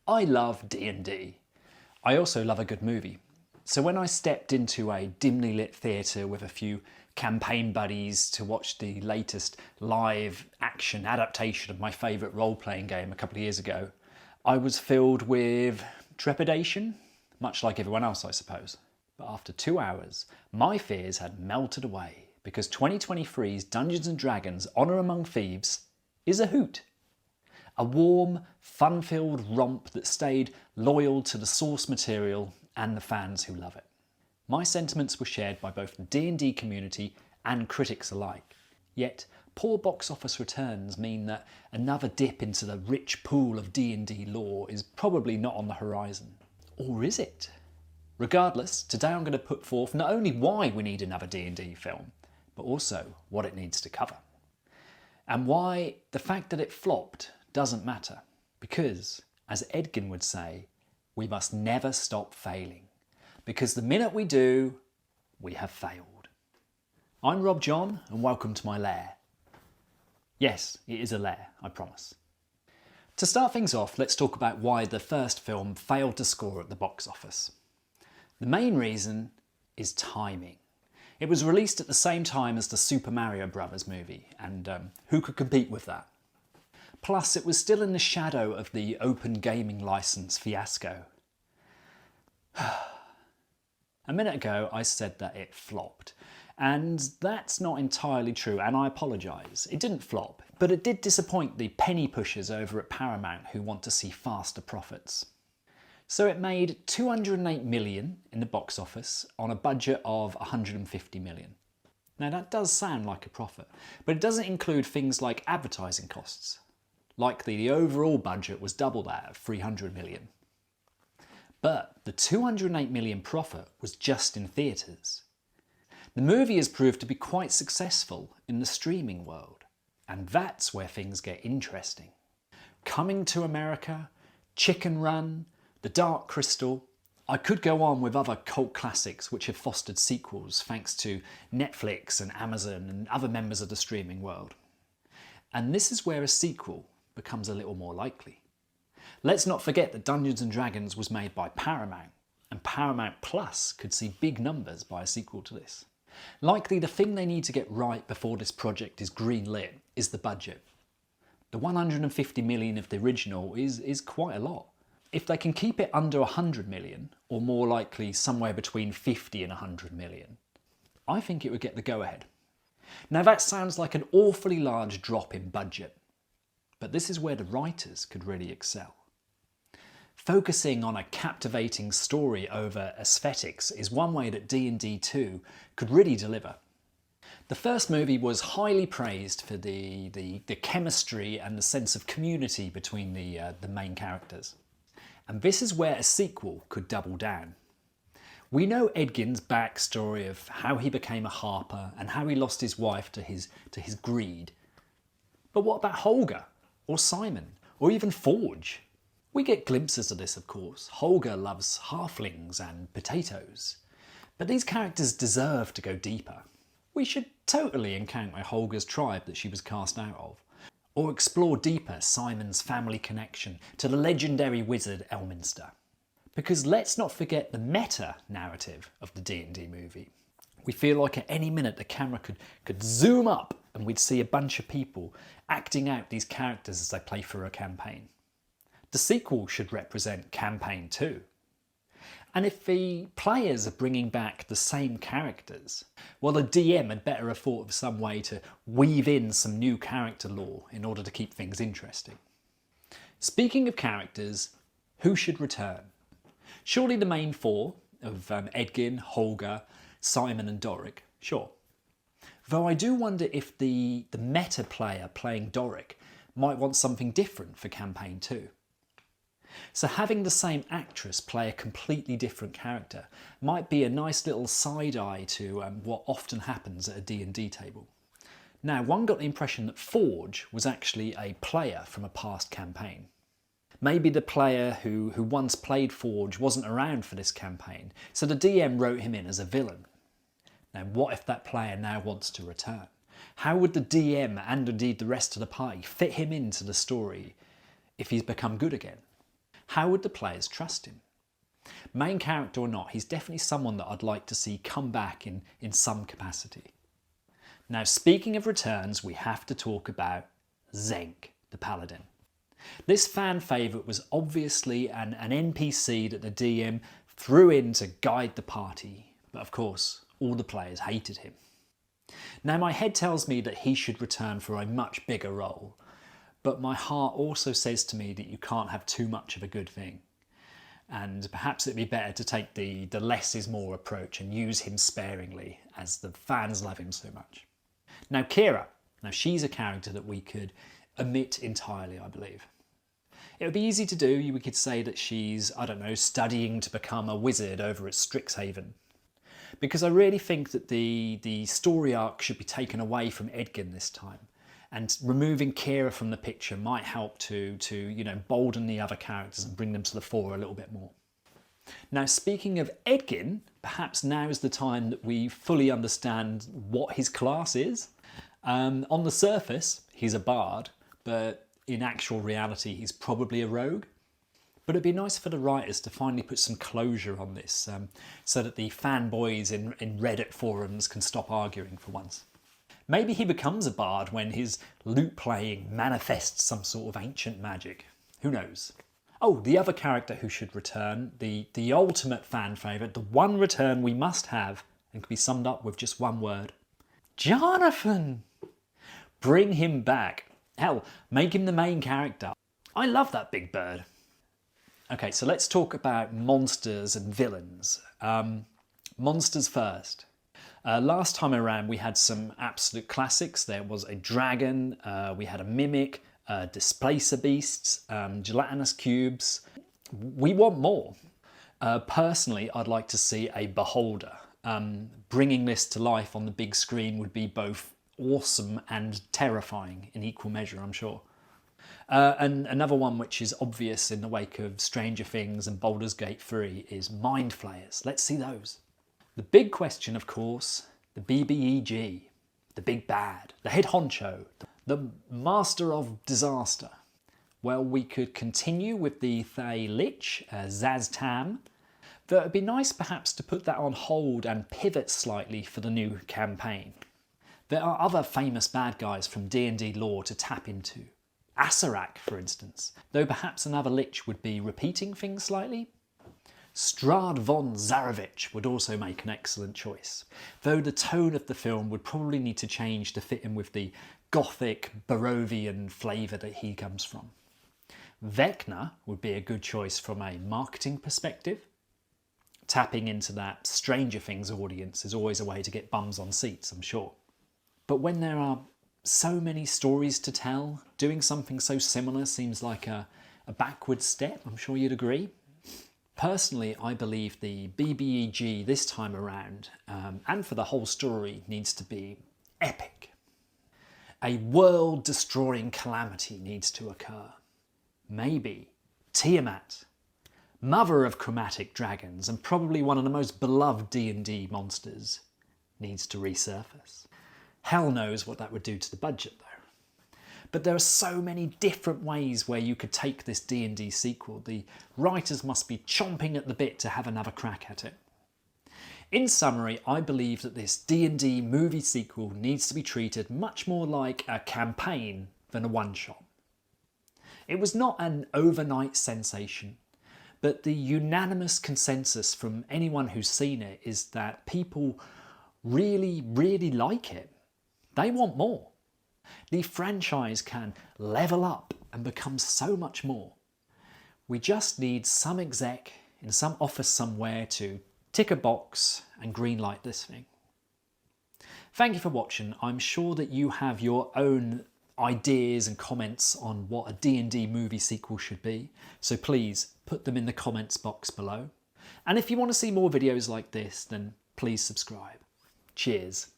I love D&D. I also love a good movie. So when I stepped into a dimly lit theatre with a few campaign buddies to watch the latest live action adaptation of my favourite role-playing game a couple of years ago, I was filled with trepidation, much like everyone else I suppose. But after 2 hours, my fears had melted away because 2023's Dungeons & Dragons Honor Among Thieves is a hoot. A warm, fun-filled romp that stayed loyal to the source material and the fans who love it. My sentiments were shared by both the D&D community and critics alike. Yet, poor box office returns mean that another dip into the rich pool of D&D lore is probably not on the horizon. Or is it? Regardless, today I'm going to put forth not only why we need another D&D film, but also what it needs to cover. And why the fact that it flopped doesn't matter, because, as Edgin would say, we must never stop failing, because the minute we do, we have failed. I'm Rob John, and welcome to my lair. Yes, it is a lair, I promise. To start things off, let's talk about why the first film failed to score at the box office. The main reason is timing. It was released at the same time as the Super Mario Bros. Movie, and who could compete with that? Plus, it was still in the shadow of the open gaming license fiasco. A minute ago, I said that it flopped, and that's not entirely true, and I apologise. It didn't flop, but it did disappoint the penny pushers over at Paramount who want to see faster profits. So it made $208 million in the box office on a budget of $150 million. Now that does sound like a profit, but it doesn't include things like advertising costs. Likely the overall budget was double that of $300 million. But the $208 million profit was just in theatres. The movie has proved to be quite successful in the streaming world, and that's where things get interesting. Coming to America, Chicken Run, The Dark Crystal. I could go on with other cult classics which have fostered sequels thanks to Netflix and Amazon and other members of the streaming world. And this is where a sequel becomes a little more likely. Let's not forget that Dungeons & Dragons was made by Paramount, and Paramount Plus could see big numbers by a sequel to this. Likely the thing they need to get right before this project is greenlit is the budget. The $150 million of the original is quite a lot. If they can keep it under $100 million, or more likely somewhere between $50 and $100 million, I think it would get the go-ahead. Now that sounds like an awfully large drop in budget, but this is where the writers could really excel. Focusing on a captivating story over aesthetics is one way that D&D 2 could really deliver. The first movie was highly praised for the chemistry and the sense of community between the main characters. And this is where a sequel could double down. We know Edgin's backstory of how he became a harper and how he lost his wife to his greed. But what about Holga, or Simon, or even Forge? We get glimpses of this, of course. Holga loves halflings and potatoes. But these characters deserve to go deeper. We should totally encounter Holga's tribe that she was cast out of, or explore deeper Simon's family connection to the legendary wizard Elminster. Because let's not forget the meta-narrative of the D&D movie. We feel like at any minute the camera could zoom up and we'd see a bunch of people acting out these characters as they play through a campaign. The sequel should represent Campaign 2. And if the players are bringing back the same characters, well, the DM had better have thought of some way to weave in some new character lore in order to keep things interesting. Speaking of characters, who should return? Surely the main four of Edgin, Holga, Simon and Doric, sure. Though I do wonder if the meta player playing Doric might want something different for Campaign 2. So having the same actress play a completely different character might be a nice little side-eye to what often happens at a D&D table. Now, one got the impression that Forge was actually a player from a past campaign. Maybe the player who once played Forge wasn't around for this campaign, so the DM wrote him in as a villain. Now, what if that player now wants to return? How would the DM and indeed the rest of the party fit him into the story if he's become good again? how would the players trust him? Main character or not, he's definitely someone that I'd like to see come back in some capacity. Now, speaking of returns, we have to talk about Zenk, the Paladin. This fan favourite was obviously an NPC that the DM threw in to guide the party, but of course, all the players hated him. Now, my head tells me that he should return for a much bigger role, but my heart also says to me that you can't have too much of a good thing. And perhaps it'd be better to take the less is more approach and use him sparingly, as the fans love him so much. Now, Kira. Now, she's a character that we could omit entirely, I believe. It would be easy to do. We could say that she's, I don't know, studying to become a wizard over at Strixhaven. Because I really think that the story arc should be taken away from Edgin this time. And removing Kira from the picture might help to bolden the other characters and bring them to the fore a little bit more. Now, speaking of Edgin, perhaps now is the time that we fully understand what his class is. On the surface, he's a bard, but in actual reality, he's probably a rogue. But it'd be nice for the writers to finally put some closure on this, so that the fanboys in Reddit forums can stop arguing for once. Maybe he becomes a bard when his lute playing manifests some sort of ancient magic. Who knows? Oh, the other character who should return, the ultimate fan favourite, the one return we must have, and can be summed up with just one word. Jarnathan! Bring him back. Hell, make him the main character. I love that big bird. Okay, so let's talk about monsters and villains. Monsters first. Last time around we had some absolute classics. There was a dragon, we had a mimic, displacer beasts, gelatinous cubes. We want more. Personally, I'd like to see a beholder. Bringing this to life on the big screen would be both awesome and terrifying in equal measure, I'm sure. And another one which is obvious in the wake of Stranger Things and Baldur's Gate 3 is Mind Flayers. Let's see those. The big question, of course, the BBEG, the big bad, the head honcho, the master of disaster. Well, we could continue with the Thay Lich, Zaz Tam, though it'd be nice perhaps to put that on hold and pivot slightly for the new campaign. There are other famous bad guys from D&D lore to tap into. Asarak, for instance, though perhaps another Lich would be repeating things slightly. Strahd von Zarovich would also make an excellent choice, though the tone of the film would probably need to change to fit in with the gothic, Barovian flavour that he comes from. Vecna would be a good choice from a marketing perspective. Tapping into that Stranger Things audience is always a way to get bums on seats, I'm sure. But when there are so many stories to tell, doing something so similar seems like a backward step, I'm sure you'd agree. Personally, I believe the BBEG this time around, and for the whole story, needs to be epic. A world-destroying calamity needs to occur. Maybe Tiamat, mother of chromatic dragons and probably one of the most beloved D&D monsters, needs to resurface. Hell knows what that would do to the budget though. But there are so many different ways where you could take this D&D sequel. The writers must be chomping at the bit to have another crack at it. In summary, I believe that this D&D movie sequel needs to be treated much more like a campaign than a one-shot. It was not an overnight sensation, but the unanimous consensus from anyone who's seen it is that people really, really like it. They want more. The franchise can level up and become so much more. We just need some exec in some office somewhere to tick a box and greenlight this thing. Thank you for watching. I'm sure that you have your own ideas and comments on what a D&D movie sequel should be, so please put them in the comments box below. And if you want to see more videos like this, then please subscribe. Cheers.